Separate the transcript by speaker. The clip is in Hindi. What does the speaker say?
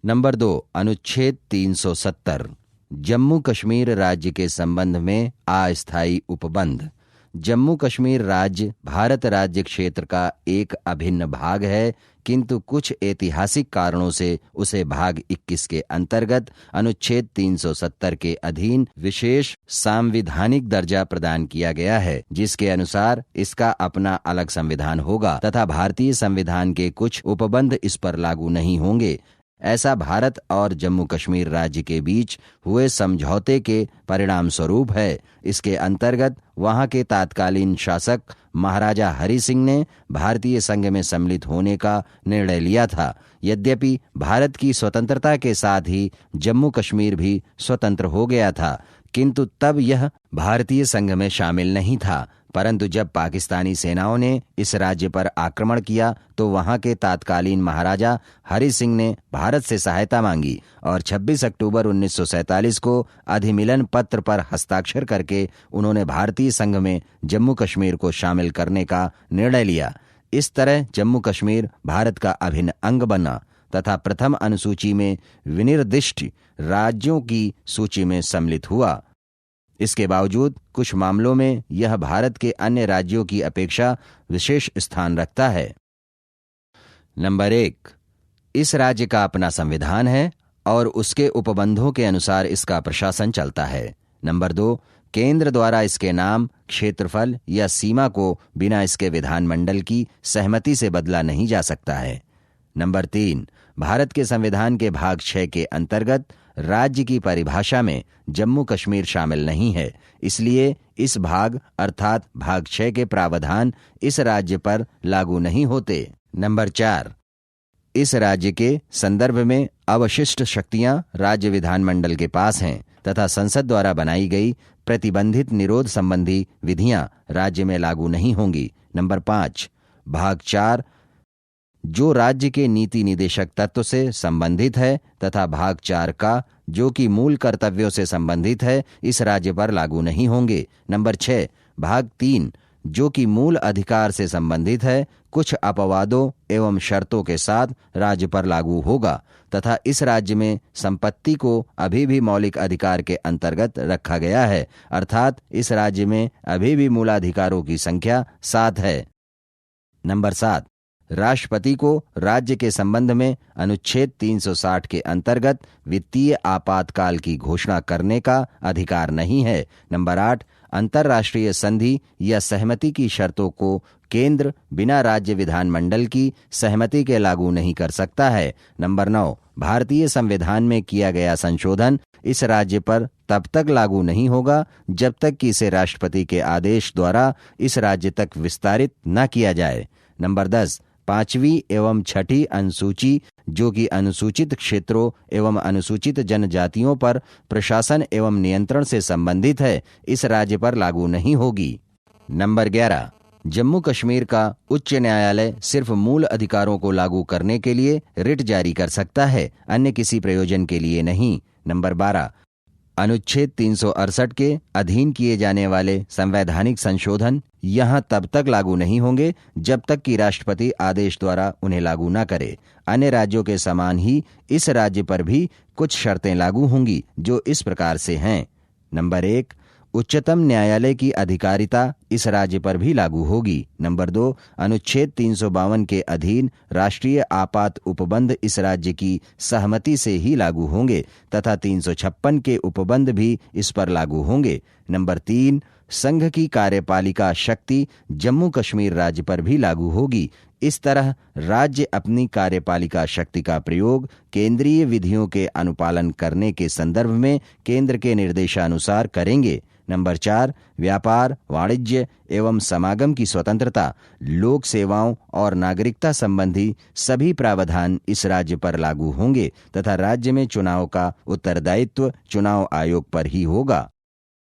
Speaker 1: नंबर 2, अनुच्छेद 370, जम्मू कश्मीर राज्य के संबंध में अस्थायी उपबंध। जम्मू कश्मीर राज्य भारत राज्य क्षेत्र का एक अभिन्न भाग है, किंतु कुछ ऐतिहासिक कारणों से उसे भाग 21 के अंतर्गत अनुच्छेद 370 के अधीन विशेष सांविधानिक दर्जा प्रदान किया गया है, जिसके अनुसार इसका अपना अलग संविधान होगा तथा भारतीय संविधान के कुछ उपबंध इस पर लागू नहीं होंगे। ऐसा भारत और जम्मू कश्मीर राज्य के बीच हुए समझौते के परिणाम स्वरूप है। इसके अंतर्गत वहां के तत्कालीन शासक महाराजा हरि सिंह ने भारतीय संघ में सम्मिलित होने का निर्णय लिया था। यद्यपि भारत की स्वतंत्रता के साथ ही जम्मू कश्मीर भी स्वतंत्र हो गया था, किंतु तब यह भारतीय संघ में शामिल नहीं था। परंतु जब पाकिस्तानी सेनाओं ने इस राज्य पर आक्रमण किया तो वहां के तत्कालीन महाराजा हरि सिंह ने भारत से सहायता मांगी और 26 अक्टूबर 1947 को अधिमिलन पत्र पर हस्ताक्षर करके उन्होंने भारतीय संघ में जम्मू कश्मीर को शामिल करने का निर्णय लिया। इस तरह जम्मू कश्मीर भारत का अभिन्न अंग बना तथा प्रथम अनुसूची में विनिर्दिष्ट राज्यों की सूची में सम्मिलित हुआ। इसके बावजूद कुछ मामलों में यह भारत के अन्य राज्यों की अपेक्षा विशेष स्थान रखता है। नंबर 1, इस राज्य का अपना संविधान है और उसके उपबंधों के अनुसार इसका प्रशासन चलता है। नंबर 2, केंद्र द्वारा इसके नाम, क्षेत्रफल या सीमा को बिना इसके विधानमंडल की सहमति से बदला नहीं जा सकता है। नंबर 3, भारत के संविधान के भाग 6 के अंतर्गत राज्य की परिभाषा में जम्मू कश्मीर शामिल नहीं है, इसलिए इस भाग अर्थात भाग 6 के प्रावधान इस राज्य पर लागू नहीं होते। नंबर 4, इस राज्य के संदर्भ में अवशिष्ट शक्तियां राज्य विधानमंडल के पास हैं तथा संसद द्वारा बनाई गई प्रतिबंधित निरोध संबंधी विधियां राज्य में लागू नहीं होंगी। नंबर 5, भाग 4 जो राज्य के नीति निदेशक तत्व से संबंधित है तथा भाग 4 का जो कि मूल कर्तव्यों से संबंधित है इस राज्य पर लागू नहीं होंगे। नंबर 6, भाग 3 जो कि मूल अधिकार से संबंधित है कुछ अपवादों एवं शर्तों के साथ राज्य पर लागू होगा तथा इस राज्य में संपत्ति को अभी भी मौलिक अधिकार के अंतर्गत रखा गया है, अर्थात इस राज्य में अभी भी मूलाधिकारों की संख्या 7 है। नंबर 7, राष्ट्रपति को राज्य के संबंध में अनुच्छेद 360 के अंतर्गत वित्तीय आपातकाल की घोषणा करने का अधिकार नहीं है। नंबर 8, अंतर्राष्ट्रीय संधि या सहमति की शर्तों को केंद्र बिना राज्य विधानमंडल की सहमति के लागू नहीं कर सकता है। नंबर 9, भारतीय संविधान में किया गया संशोधन इस राज्य पर तब तक लागू नहीं होगा जब तक कि इसे राष्ट्रपति के आदेश द्वारा इस राज्य तक विस्तारित न किया जाए। नंबर 10, 5वीं एवं 6ठी अनुसूची जो कि अनुसूचित क्षेत्रों एवं अनुसूचित जनजातियों पर प्रशासन एवं नियंत्रण से संबंधित है, इस राज्य पर लागू नहीं होगी। नंबर 11, जम्मू कश्मीर का उच्च न्यायालय सिर्फ मूल अधिकारों को लागू करने के लिए रिट जारी कर सकता है, अन्य किसी प्रयोजन के लिए नहीं। नंबर 12, अनुच्छेद 368 के अधीन किए जाने वाले संवैधानिक संशोधन यहां तब तक लागू नहीं होंगे जब तक कि राष्ट्रपति आदेश द्वारा उन्हें लागू न करे। अन्य राज्यों के समान ही इस राज्य पर भी कुछ शर्तें लागू होंगी जो इस प्रकार से हैं। नंबर 1, उच्चतम न्यायालय की अधिकारिता इस राज्य पर भी लागू होगी। नंबर 2, अनुच्छेद 352 के अधीन राष्ट्रीय आपात उपबंध इस राज्य की सहमति से ही लागू होंगे तथा 356 के उपबंध भी इस पर लागू होंगे। नंबर 3, संघ की कार्यपालिका शक्ति जम्मू कश्मीर राज्य पर भी लागू होगी। इस तरह राज्य अपनी कार्यपालिका शक्ति का प्रयोग केंद्रीय विधियों के अनुपालन करने के संदर्भ में केंद्र के निर्देशानुसार करेंगे। नंबर 4, व्यापार, वाणिज्य एवं समागम की स्वतंत्रता, लोक सेवाओं और नागरिकता संबंधी सभी प्रावधान इस राज्य पर लागू होंगे तथा राज्य में चुनाव का उत्तरदायित्व चुनाव आयोग पर ही होगा।